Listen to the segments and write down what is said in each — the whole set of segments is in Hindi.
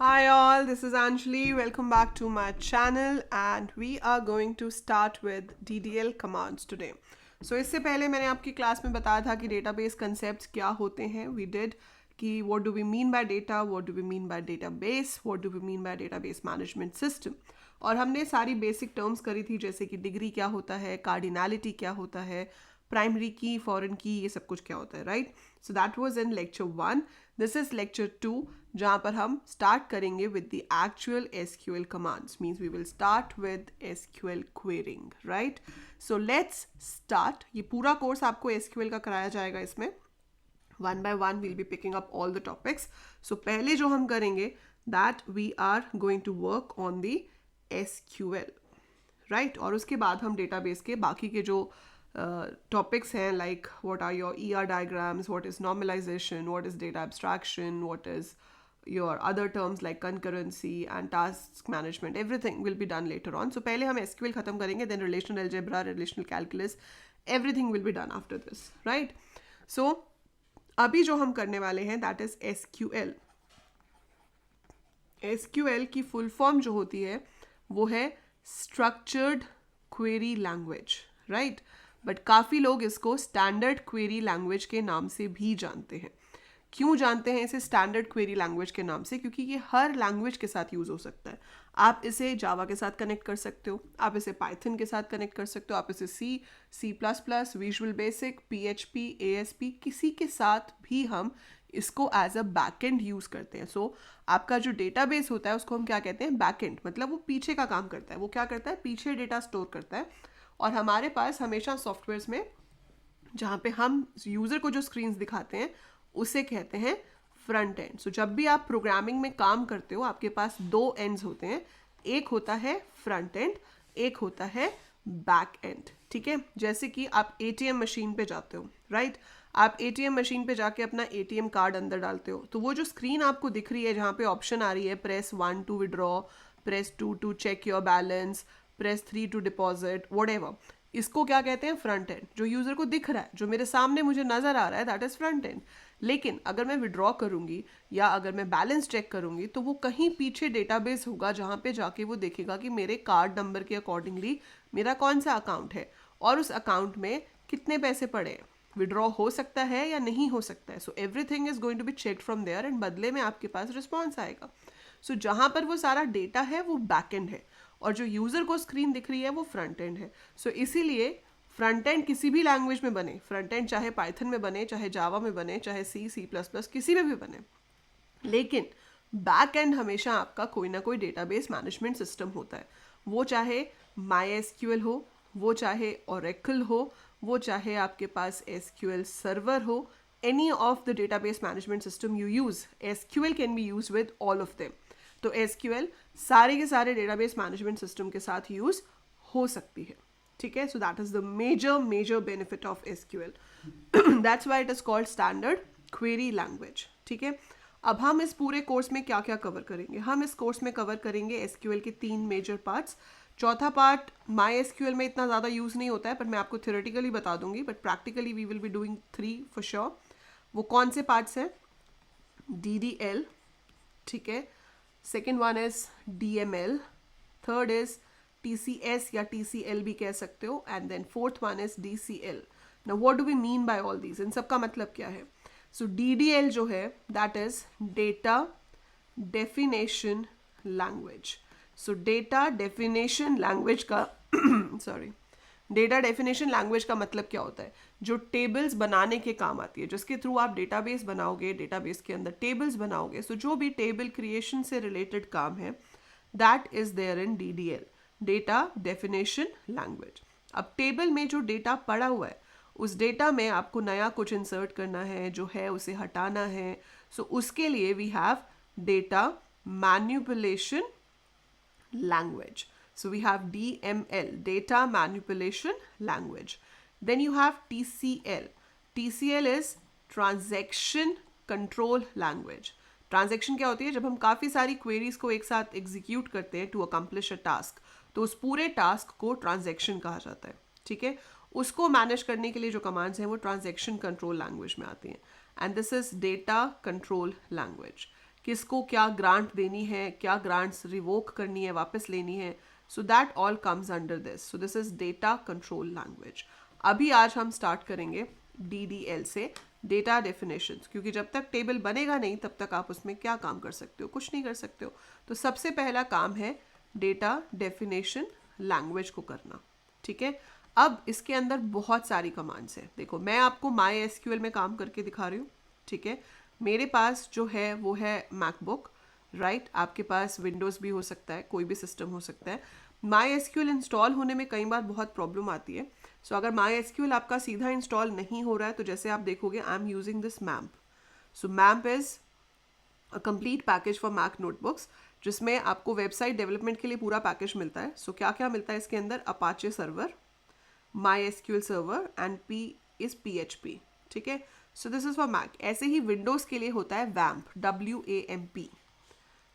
Hi all, this is Anjali. Welcome back to my channel and we are going to start with DDL commands today. So इससे पहले मैंने आपकी क्लास में बताया था कि डेटाबेस कंसेप्ट्स क्या होते हैं. We did कि what do we mean by data, what do we mean by database, what do we mean by database management system. और हमने सारी बेसिक टर्म्स करी थी जैसे कि डिग्री क्या होता है, कार्डिनैलिटी क्या होता है, प्राइमरी की, फॉरेन की, ये सब कुछ क्या होता है, right. So that was in lecture 1. This is lecture 2 जहाँ पर हम स्टार्ट करेंगे with the actual SQL commands. Means we will start with SQL querying, right. So let's start. ये पूरा कोर्स आपको एसक्यूएल का कराया जाएगा. इसमें one by one we'll be picking up all the topics. So पहले जो हम करेंगे that we are going to work on the SQL, right. और उसके बाद हम डेटाबेस के बाकी के जो topics हैं like what are your ER diagrams, what is normalization, what is data abstraction, what is your other terms like concurrency and task management, everything will be done later on. So पहले हम SQL ख़त्म करेंगे, then relational algebra, relational calculus, everything will be done after this, right? So अभी जो हम करने वाले हैं that is SQL. SQL की full form जो होती है वो है structured query language, right? But काफ़ी लोग इसको स्टैंडर्ड क्वेरी लैंग्वेज के नाम से भी जानते हैं. क्यों जानते हैं इसे स्टैंडर्ड क्वेरी लैंग्वेज के नाम से? क्योंकि ये हर लैंग्वेज के साथ यूज़ हो सकता है. आप इसे जावा के साथ कनेक्ट कर सकते हो, आप इसे पाइथन के साथ कनेक्ट कर सकते हो, आप इसे C++, visual basic, PHP, ASP, किसी के साथ भी हम इसको एज अ बैकएंड यूज़ करते हैं. सो आपका जो डेटाबेस होता है उसको हम क्या कहते हैं? बैकएंड. मतलब वो पीछे का काम करता है. वो क्या करता है? पीछे डेटा स्टोर करता है. और हमारे पास हमेशा सॉफ्टवेयर्स में जहाँ पे हम यूज़र को जो स्क्रीन्स दिखाते हैं उसे कहते हैं फ्रंट एंड. सो जब भी आप प्रोग्रामिंग में काम करते हो आपके पास दो एंड्स होते हैं. एक होता है फ्रंट एंड, एक होता है बैक एंड. ठीक है, जैसे कि आप ATM मशीन पे जाते हो, राइट. आप ATM मशीन पे जाके अपना ATM कार्ड अंदर डालते हो तो वो जो स्क्रीन आपको दिख रही है जहाँ पे ऑप्शन आ रही है press 1 to withdraw, press 2 to check your balance, press 3 to deposit, whatever, इसको क्या कहते हैं? Front end. जो यूज़र को दिख रहा है, जो मेरे सामने मुझे नज़र आ रहा है, दैट इज़ फ्रंट एंड. लेकिन अगर मैं विड्रॉ करूंगी या अगर मैं बैलेंस चेक करूंगी तो वो कहीं पीछे डेटाबेस होगा जहाँ पे जाके वो देखेगा कि मेरे कार्ड नंबर के अकॉर्डिंगली मेरा कौन सा अकाउंट है और उस अकाउंट में कितने पैसे पड़े हैं, विड्रॉ हो सकता है या नहीं हो सकता है. So everything is going to be checked from there and बदले में आपके पास रिस्पॉन्स आएगा. सो जहाँ पर वो सारा डेटा है वो बैक एंड है और जो यूज़र को स्क्रीन दिख रही है वो फ्रंट एंड है. सो इसीलिए फ्रंट एंड किसी भी लैंग्वेज में बने, फ्रंट एंड चाहे पाइथन में बने, चाहे जावा में बने, चाहे C++, किसी में भी बने, लेकिन बैक एंड हमेशा आपका कोई ना कोई डेटाबेस मैनेजमेंट सिस्टम होता है. वो चाहे MySQL हो, वो चाहे Oracle हो, वो चाहे आपके पास SQL सर्वर हो, any of the database management system you use, SQL can be used with all of them. तो SQL सारे के सारे डेटाबेस मैनेजमेंट सिस्टम के साथ यूज़ हो सकती है. ठीक है, so that is the major benefit of SQL. That's why it is called standard query language. ठीक है, अब हम इस पूरे कोर्स में क्या क्या कवर करेंगे? हम इस कोर्स में कवर करेंगे SQL के 3 मेजर पार्ट्स. चौथा पार्ट MySQL में इतना ज़्यादा यूज़ नहीं होता है पर मैं आपको थ्योरेटिकली बता दूंगी, but practically we will be doing 3 for sure. वो कौन से पार्ट्स हैं? DDL, ठीक है, second one is DML, third is TCS या TCL भी कह सकते हो, and then fourth one is DCL. Now what do we mean by all these? इन सब का मतलब क्या है? सो DDL जो है that is data definition language. So data definition language का सॉरी, डेटा डेफिनेशन लैंग्वेज का मतलब क्या होता है? जो टेबल्स बनाने के काम आती है, जिसके थ्रू आप डेटाबेस बनाओगे, डेटाबेस के अंदर टेबल्स बनाओगे. सो जो भी टेबल क्रिएशन से रिलेटेड काम है that is there in DDL, data definition language. अब टेबल में जो डेटा पड़ा हुआ है उस डेटा में आपको नया कुछ इंसर्ट करना है, जो है उसे हटाना है. सो उसके लिए we have data manipulation language. So we have DML, data manipulation language. Then you have TCL. TCL is transaction control language. Transaction क्या होती है? जब हम काफ़ी सारी क्वेरीज को एक साथ एग्जीक्यूट करते हैं टू अकम्प्लिश अ टास्क, तो उस पूरे टास्क को ट्रांजेक्शन कहा जाता है. ठीक है, उसको मैनेज करने के लिए जो कमांड्स हैं वो ट्रांजेक्शन कंट्रोल लैंग्वेज में आती हैं. And this is data control language. किसको क्या ग्रांट देनी है, क्या ग्रांट्स रिवोक करनी है, वापस लेनी है. So that all comes under this. So this is data control language. अभी आज हम स्टार्ट करेंगे DDL से, डेटा डेफिनेशंस, क्योंकि जब तक टेबल बनेगा नहीं तब तक आप उसमें क्या काम कर सकते हो, कुछ नहीं कर सकते हो. तो सबसे पहला काम है डेटा डेफिनेशन लैंग्वेज को करना. ठीक है. अब इसके अंदर बहुत सारी कमांड्स हैं. देखो मैं आपको MySQL में काम करके दिखा रही हूँ. ठीक है. मेरे पास जो है वो है मैकबुक, राइट. आपके पास विंडोज़ भी हो सकता है, कोई भी सिस्टम हो सकता है. MySQL इंस्टॉल होने में कई बार बहुत प्रॉब्लम आती है. सो अगर MySQL आपका सीधा इंस्टॉल नहीं हो रहा है तो जैसे आप देखोगे I am using this MAMP. So MAMP is a complete package for Mac notebooks, जिसमें आपको वेबसाइट डेवलपमेंट के लिए पूरा पैकेज मिलता है. सो क्या क्या मिलता है इसके अंदर? Apache server, MySQL server and P is PHP. ठीक है. So this is for Mac. ऐसे ही विंडोज़ के लिए होता है WAMP, WAMP.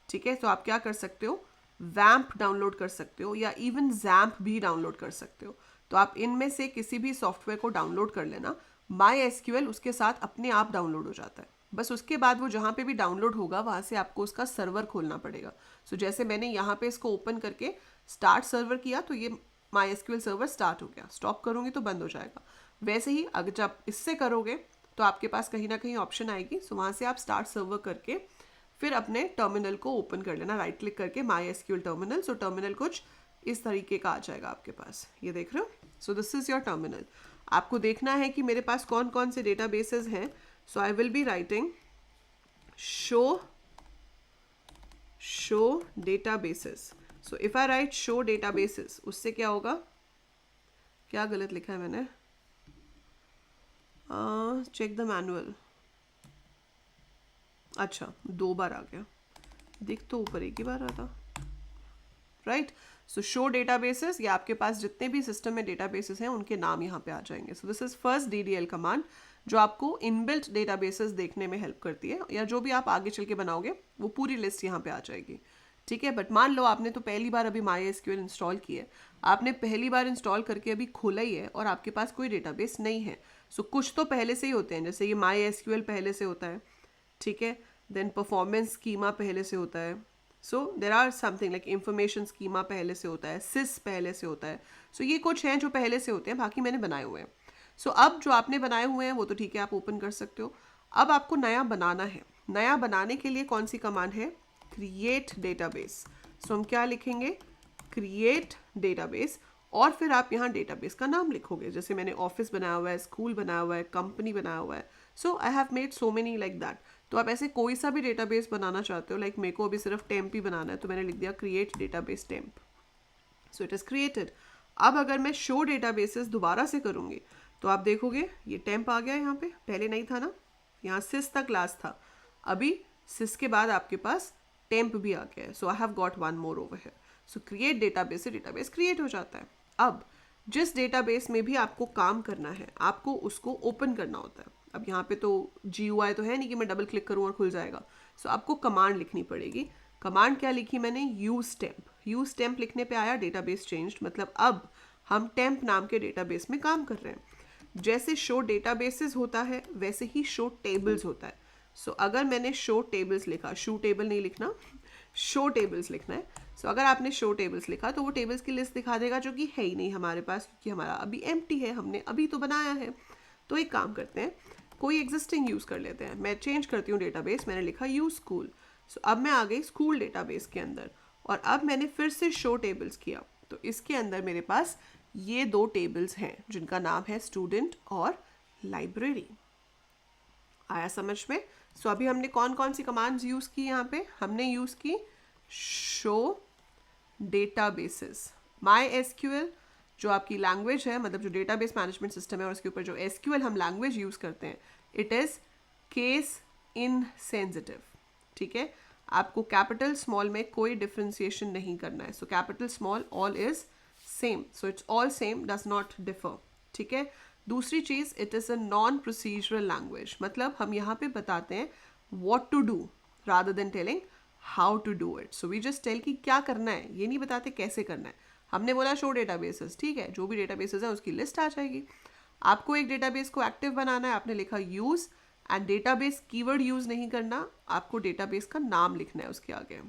ठीक है. तो आप क्या कर सकते हो? WAMP डाउनलोड कर सकते हो या इवन XAMPP भी डाउनलोड कर सकते हो. तो आप इनमें से किसी भी सॉफ्टवेयर को डाउनलोड कर लेना. MySQL उसके साथ अपने आप डाउनलोड हो जाता है. बस उसके बाद वो जहाँ पे भी डाउनलोड होगा वहाँ से आपको उसका सर्वर खोलना पड़ेगा. सो जैसे मैंने यहाँ पे इसको ओपन करके स्टार्ट सर्वर किया तो ये MySQL सर्वर स्टार्ट हो गया. स्टॉप करूँगी तो बंद हो जाएगा. वैसे ही अगर जब इससे करोगे तो आपके पास कहीं ना कहीं ऑप्शन आएगी. सो वहाँ से आप स्टार्ट सर्वर करके फिर अपने टर्मिनल को ओपन कर लेना, राइट क्लिक करके MySQL टर्मिनल. सो टर्मिनल कुछ इस तरीके का आ जाएगा आपके पास. ये देख रहे हो. सो दिस इज योर टर्मिनल. आपको देखना है कि मेरे पास कौन कौन से डेटाबेसेस हैं. So I will be writing show databases. So if I write show databases, उससे क्या होगा? क्या गलत लिखा है मैंने? Check the manual. अच्छा 2 बार आ गया, दिख तो ऊपर एक ही बार आता. राइट. सो शो डेटाबेसेस, ये आपके पास जितने भी सिस्टम में डेटाबेसेस हैं उनके नाम यहाँ पे आ जाएंगे. सो this is first DDL command जो आपको इनबिल्ट डेटाबेसेस देखने में हेल्प करती है, या जो भी आप आगे चल के बनाओगे वो पूरी लिस्ट यहाँ पे आ जाएगी. ठीक है. बट मान लो आपने तो पहली बार अभी MySQL इंस्टॉल की है, आपने पहली बार इंस्टॉल करके अभी खोला ही है और आपके पास कोई डेटाबेस नहीं है. सो कुछ तो पहले से ही होते हैं, जैसे ये MySQL पहले से होता है. ठीक है. देन परफॉर्मेंस स्कीमा पहले से होता है. So there are something like information schema पहले से होता है, सिस पहले से होता है. सो ये कुछ हैं जो पहले से होते हैं, बाकी मैंने बनाए हुए हैं. सो अब जो आपने बनाए हुए हैं वो तो ठीक है, आप ओपन कर सकते हो. अब आपको नया बनाना है. नया बनाने के लिए कौन सी कमांड है? Create database. सो हम क्या लिखेंगे? Create database. और फिर आप यहाँ डेटाबेस का नाम लिखोगे. जैसे मैंने ऑफिस बनाया हुआ है, स्कूल बनाया हुआ है, कंपनी बनाया हुआ है. So I have made so many like that. तो आप ऐसे कोई सा भी डेटाबेस बनाना चाहते हो, लाइक मेरे को अभी सिर्फ टेम्प ही बनाना है तो मैंने लिख दिया create database temp. So it is created. अब अगर मैं शो डेटाबेसेस दोबारा से करूँगी तो आप देखोगे ये टेम्प आ गया यहाँ पे, पहले नहीं था ना. यहाँ सिस तक क्लास था, अभी सिस के बाद आपके पास टेम्प भी आ गया है. So I have got one more over here. So create database से डेटाबेस क्रिएट हो जाता है. अब जिस डेटाबेस में भी आपको काम करना है आपको उसको ओपन करना होता है. अब यहाँ पे तो GUI तो है नहीं कि मैं डबल क्लिक करूँ और खुल जाएगा. सो आपको कमांड लिखनी पड़ेगी. कमांड क्या लिखी मैंने? Use temp. यूज टेम्प लिखने पे आया डेटाबेस चेंज्ड, मतलब अब हम टेम्प नाम के डेटाबेस में काम कर रहे हैं. जैसे शो डेटाबेसेस होता है वैसे ही शो टेबल्स होता है. सो अगर मैंने शो टेबल्स लिखा, शो टेबल नहीं लिखना, शो टेबल्स लिखना है. सो अगर आपने शो टेबल्स लिखा तो वो टेबल्स की लिस्ट दिखा देगा जो कि है ही नहीं हमारे पास, क्योंकि हमारा अभी एम्प्टी है, हमने अभी तो बनाया है. तो एक काम करते हैं, कोई एग्जिस्टिंग यूज़ कर लेते हैं. मैं चेंज करती हूँ डेटाबेस. मैंने लिखा यूज स्कूल. सो अब मैं आ गई स्कूल डेटाबेस के अंदर और अब मैंने फिर से शो टेबल्स किया. तो इसके अंदर मेरे पास ये 2 टेबल्स हैं जिनका नाम है स्टूडेंट और लाइब्रेरी. आया समझ में? सो अभी हमने कौन कौन सी कमांड्स यूज़ की यहाँ पे? हमने यूज़ की शो डेटाबेसेस. MySQL जो आपकी लैंग्वेज है, मतलब जो डेटाबेस मैनेजमेंट सिस्टम है और उसके ऊपर जो SQL हम लैंग्वेज यूज़ करते हैं, इट इज़ केस इनसेंसिटिव. ठीक है. आपको कैपिटल स्मॉल में कोई डिफ्रेंसिएशन नहीं करना है. So capital small all is same. So it's all same, does not differ. ठीक है. दूसरी चीज़, it is a non procedural language. मतलब हम यहाँ पे बताते हैं what to do rather than telling how to do it. So we just tell कि क्या करना है, ये नहीं बताते कैसे करना है. हमने बोला शो डेटाबेसेस, ठीक है, जो भी डेटाबेसेस हैं उसकी लिस्ट आ जाएगी. आपको एक डेटाबेस को एक्टिव बनाना है, आपने लिखा use and database keyword use नहीं करना, आपको डेटाबेस का नाम लिखना है उसके आगे.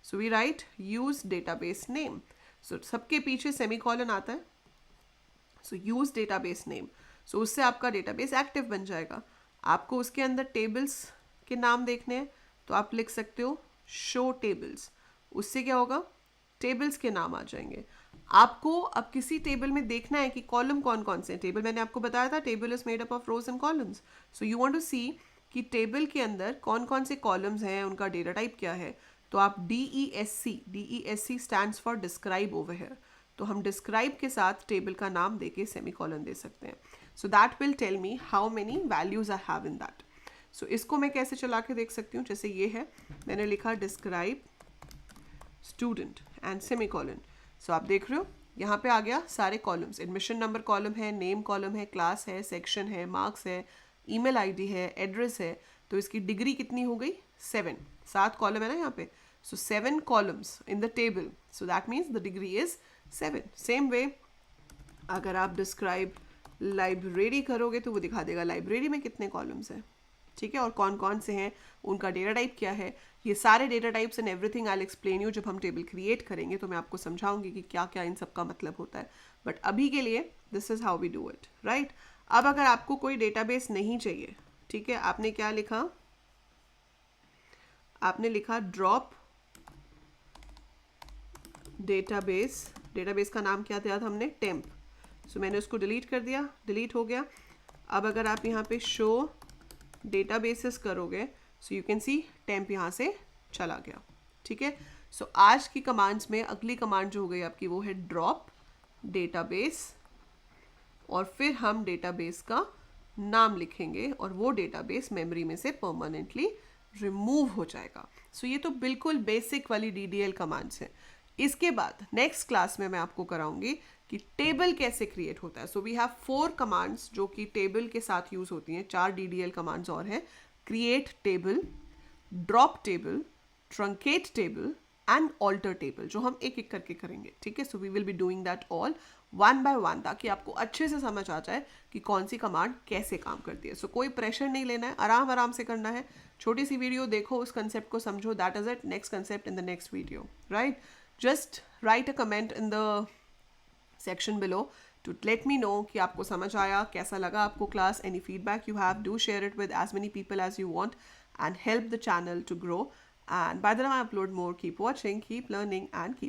So we write use database name. So सबके पीछे सेमीकोलन आता है. So use database name. So उससे आपका डेटाबेस एक्टिव बन जाएगा. आपको उसके अंदर टेबल्स के नाम देखने हैं तो आप लिख सकते हो शो टेबल्स. उससे क्या होगा, टेबल्स के नाम आ जाएंगे. आपको अब किसी टेबल में देखना है कि कॉलम कौन कौन से हैं. टेबल मैंने आपको बताया था, table is made up of rows and columns. So you want to see कि टेबल के अंदर कौन कौन से कॉलम्स हैं, उनका डेटा टाइप क्या है. तो आप DESC stands for describe over here. तो हम डिस्क्राइब के साथ टेबल का नाम देके सेमीकोलन दे सकते हैं. So that will tell me how many values I have in that. So इसको मैं कैसे चला के देख सकती हूँ. जैसे ये है, मैंने लिखा डिस्क्राइब स्टूडेंट एंड सेमीकोलन. सो आप देख रहे हो यहाँ पे आ गया सारे कॉलम्स. एडमिशन नंबर कॉलम है, नेम कॉलम है, क्लास है, सेक्शन है, मार्क्स है, ईमेल आईडी है, एड्रेस है. तो इसकी डिग्री कितनी हो गई, 7. 7 कॉलम है ना यहाँ पे. सो 7 columns in the table. So that means the degree is 7. Same way अगर आप डिस्क्राइब लाइब्रेरी करोगे तो वो दिखा देगा लाइब्रेरी में कितने कॉलम्स हैं. ठीक है, और कौन कौन से हैं, उनका डेटा टाइप क्या है. ये सारे data types and everything I will explain you. जब हम टेबल क्रिएट करेंगे तो मैं आपको समझाऊंगी कि क्या क्या इन सब का मतलब होता है. बट अभी के लिए this is how we do it, right. अब अगर आपको कोई डेटाबेस नहीं चाहिए, ठीक है, आपने क्या लिखा, आपने लिखा ड्रॉप डेटाबेस. डेटाबेस का नाम क्या दिया था हमने, टेम्प. सो मैंने उसको डिलीट कर दिया, डिलीट हो गया. अब अगर आप यहाँ पे शो डेटाबेसेस करोगे so you can see temp यहाँ से चला गया. ठीक है. सो आज की कमांड्स में अगली कमांड जो हो गई आपकी वो है ड्रॉप डेटाबेस, और फिर हम डेटाबेस का नाम लिखेंगे और वो डेटाबेस मेमोरी में से परमानेंटली रिमूव हो जाएगा. सो ये तो बिल्कुल बेसिक वाली DDL कमांड्स हैं. इसके बाद नेक्स्ट क्लास में मैं आपको कराऊंगी कि टेबल कैसे क्रिएट होता है. सो वी हैव 4 कमांड्स जो कि टेबल के साथ यूज होती हैं. 4 DDL कमांड्स और हैं. Create table, drop table, truncate table and alter table, जो हम एक एक करके करेंगे. ठीक है. So we will be doing that all one by one, ताकि आपको अच्छे से समझ आ जाए कि कौन सी कमांड कैसे काम करती है. सो कोई प्रेशर नहीं लेना है, आराम आराम से करना है. छोटी सी वीडियो देखो, उस कंसेप्ट को समझो. That is it. Next concept in the next video, right. Just right a comment in the section below to let me know कि आपको समझ आया, कैसा लगा आपको class. any feedback you have, do share it with as many people as you want and help the channel to grow. And by the time I upload more, keep watching, keep learning and keep